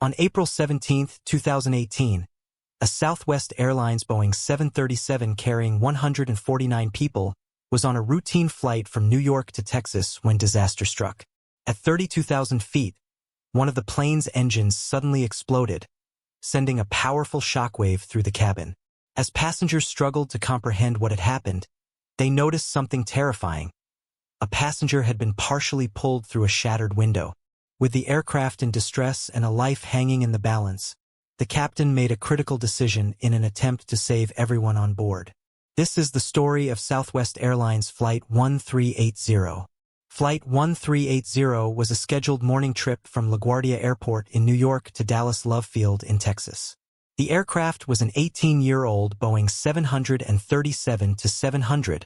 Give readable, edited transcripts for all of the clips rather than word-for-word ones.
On April 17, 2018, a Southwest Airlines Boeing 737 carrying 149 people was on a routine flight from New York to Texas when disaster struck. At 32,000 feet, one of the plane's engines suddenly exploded, sending a powerful shockwave through the cabin. As passengers struggled to comprehend what had happened, they noticed something terrifying. A passenger had been partially pulled through a shattered window. With the aircraft in distress and a life hanging in the balance, the captain made a critical decision in an attempt to save everyone on board. This is the story of Southwest Airlines Flight 1380. Flight 1380 was a scheduled morning trip from LaGuardia Airport in New York to Dallas Love Field in Texas. The aircraft was an 18-year-old Boeing 737-700,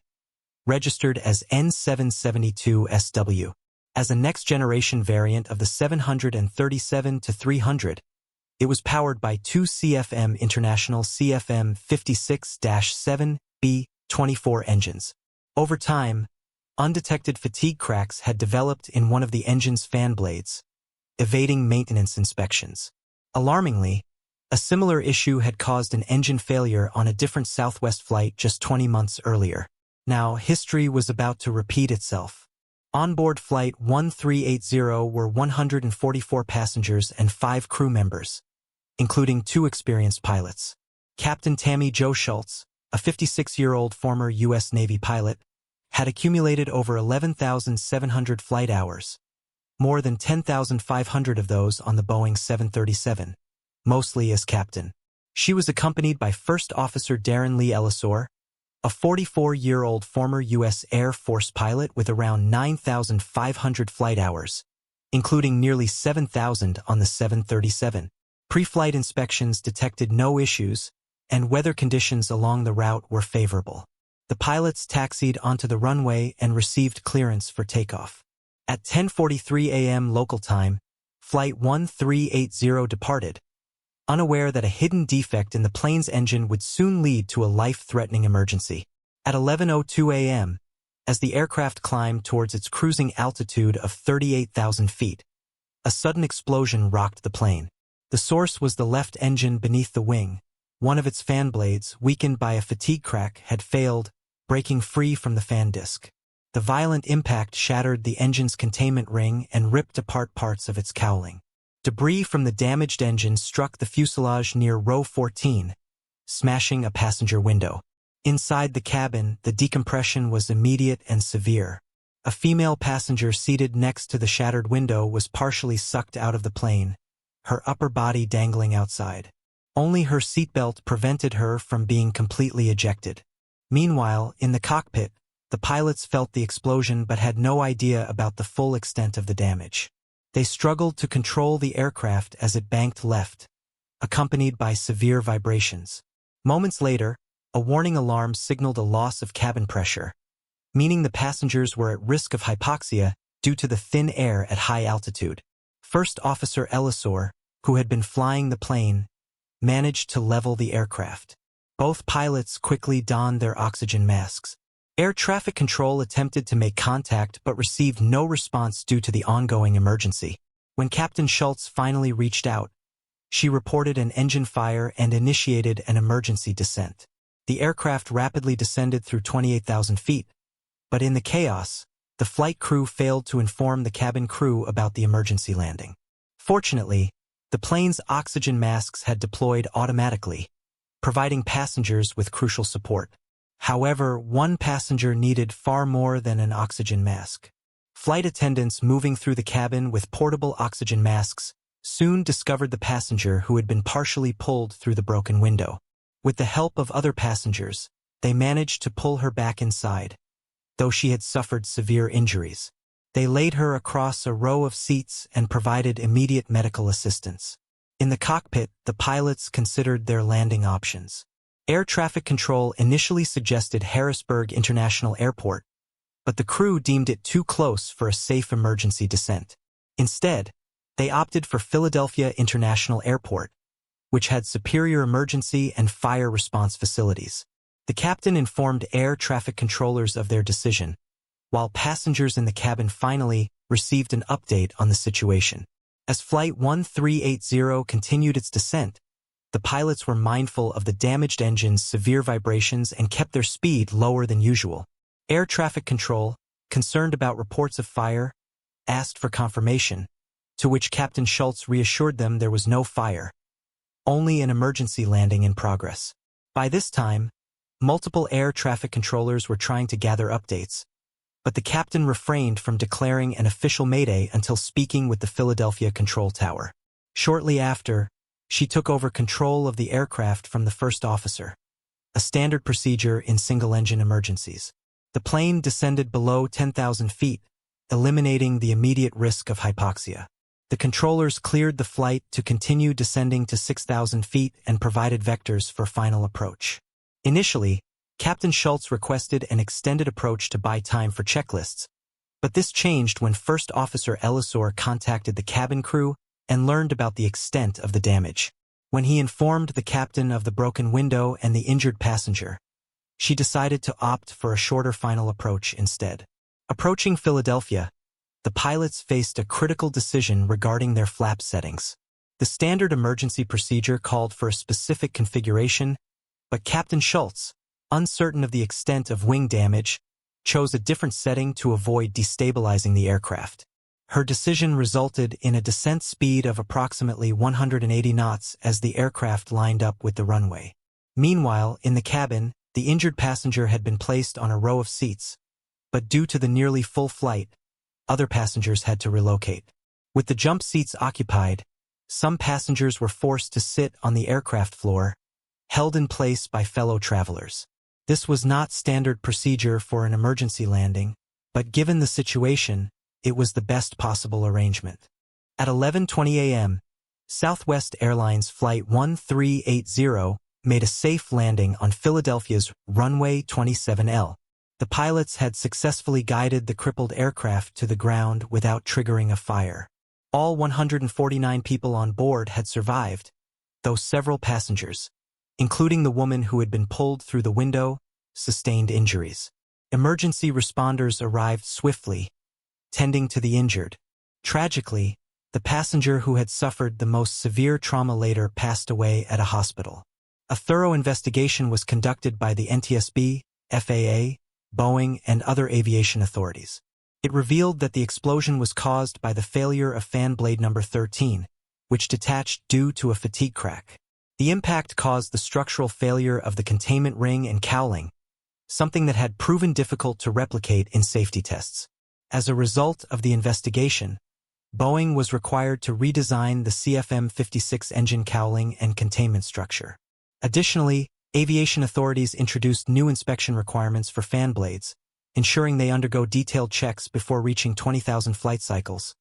registered as N772SW. As a next-generation variant of the 737-300, it was powered by two CFM International CFM 56-7B-24 engines. Over time, undetected fatigue cracks had developed in one of the engine's fan blades, evading maintenance inspections. Alarmingly, a similar issue had caused an engine failure on a different Southwest flight just 20 months earlier. Now, history was about to repeat itself. Onboard Flight 1380 were 144 passengers and 5 crew members, including 2 experienced pilots. Captain Tammy Jo Schultz, a 56-year-old former U.S. Navy pilot, had accumulated over 11,700 flight hours, more than 10,500 of those on the Boeing 737, mostly as captain. She was accompanied by First Officer Darren Lee Ellisor, a 44-year-old former U.S. Air Force pilot with around 9,500 flight hours, including nearly 7,000 on the 737. Pre-flight inspections detected no issues, and weather conditions along the route were favorable. The pilots taxied onto the runway and received clearance for takeoff. At 10:43 a.m. local time, Flight 1380 departed, unaware that a hidden defect in the plane's engine would soon lead to a life-threatening emergency. At 11:02 a.m., as the aircraft climbed towards its cruising altitude of 38,000 feet, a sudden explosion rocked the plane. The source was the left engine beneath the wing. One of its fan blades, weakened by a fatigue crack, had failed, breaking free from the fan disc. The violent impact shattered the engine's containment ring and ripped apart parts of its cowling. Debris from the damaged engine struck the fuselage near row 14, smashing a passenger window. Inside the cabin, the decompression was immediate and severe. A female passenger seated next to the shattered window was partially sucked out of the plane, her upper body dangling outside. Only her seatbelt prevented her from being completely ejected. Meanwhile, in the cockpit, the pilots felt the explosion but had no idea about the full extent of the damage. They struggled to control the aircraft as it banked left, accompanied by severe vibrations. Moments later, a warning alarm signaled a loss of cabin pressure, meaning the passengers were at risk of hypoxia due to the thin air at high altitude. First Officer Ellisor, who had been flying the plane, managed to level the aircraft. Both pilots quickly donned their oxygen masks. Air traffic control attempted to make contact but received no response due to the ongoing emergency. When Captain Schultz finally reached out, she reported an engine fire and initiated an emergency descent. The aircraft rapidly descended through 28,000 feet, but in the chaos, the flight crew failed to inform the cabin crew about the emergency landing. Fortunately, the plane's oxygen masks had deployed automatically, providing passengers with crucial support. However, one passenger needed far more than an oxygen mask. Flight attendants moving through the cabin with portable oxygen masks soon discovered the passenger who had been partially pulled through the broken window. With the help of other passengers, they managed to pull her back inside, though she had suffered severe injuries. They laid her across a row of seats and provided immediate medical assistance. In the cockpit, the pilots considered their landing options. Air traffic control initially suggested Harrisburg International Airport, but the crew deemed it too close for a safe emergency descent. Instead, they opted for Philadelphia International Airport, which had superior emergency and fire response facilities. The captain informed air traffic controllers of their decision, while passengers in the cabin finally received an update on the situation. As Flight 1380 continued its descent, the pilots were mindful of the damaged engine's severe vibrations and kept their speed lower than usual. Air traffic control, concerned about reports of fire, asked for confirmation, to which Captain Schultz reassured them there was no fire, only an emergency landing in progress. By this time, multiple air traffic controllers were trying to gather updates, but the captain refrained from declaring an official mayday until speaking with the Philadelphia control tower. Shortly after, she took over control of the aircraft from the first officer, a standard procedure in single-engine emergencies. The plane descended below 10,000 feet, eliminating the immediate risk of hypoxia. The controllers cleared the flight to continue descending to 6,000 feet and provided vectors for final approach. Initially, Captain Schultz requested an extended approach to buy time for checklists, but this changed when First Officer Elisor contacted the cabin crew and learned about the extent of the damage. When he informed the captain of the broken window and the injured passenger, she decided to opt for a shorter final approach instead. Approaching Philadelphia, the pilots faced a critical decision regarding their flap settings. The standard emergency procedure called for a specific configuration, but Captain Schultz, uncertain of the extent of wing damage, chose a different setting to avoid destabilizing the aircraft. Her decision resulted in a descent speed of approximately 180 knots as the aircraft lined up with the runway. Meanwhile, in the cabin, the injured passenger had been placed on a row of seats, but due to the nearly full flight, other passengers had to relocate. With the jump seats occupied, some passengers were forced to sit on the aircraft floor, held in place by fellow travelers. This was not standard procedure for an emergency landing, but given the situation, it was the best possible arrangement. At 11:20 a.m., Southwest Airlines Flight 1380 made a safe landing on Philadelphia's runway 27L. The pilots had successfully guided the crippled aircraft to the ground without triggering a fire. All 149 people on board had survived, though several passengers, including the woman who had been pulled through the window, sustained injuries. Emergency responders arrived swiftly, tending to the injured. Tragically, the passenger who had suffered the most severe trauma later passed away at a hospital. A thorough investigation was conducted by the NTSB, FAA, Boeing, and other aviation authorities. It revealed that the explosion was caused by the failure of fan blade number 13, which detached due to a fatigue crack. The impact caused the structural failure of the containment ring and cowling, something that had proven difficult to replicate in safety tests. As a result of the investigation, Boeing was required to redesign the CFM56 engine cowling and containment structure. Additionally, aviation authorities introduced new inspection requirements for fan blades, ensuring they undergo detailed checks before reaching 20,000 flight cycles,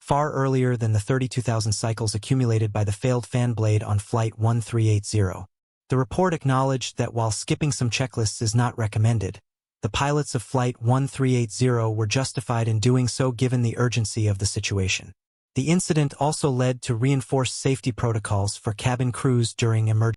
far earlier than the 32,000 cycles accumulated by the failed fan blade on Flight 1380. The report acknowledged that while skipping some checklists is not recommended, the pilots of Flight 1380 were justified in doing so given the urgency of the situation. The incident also led to reinforced safety protocols for cabin crews during emergency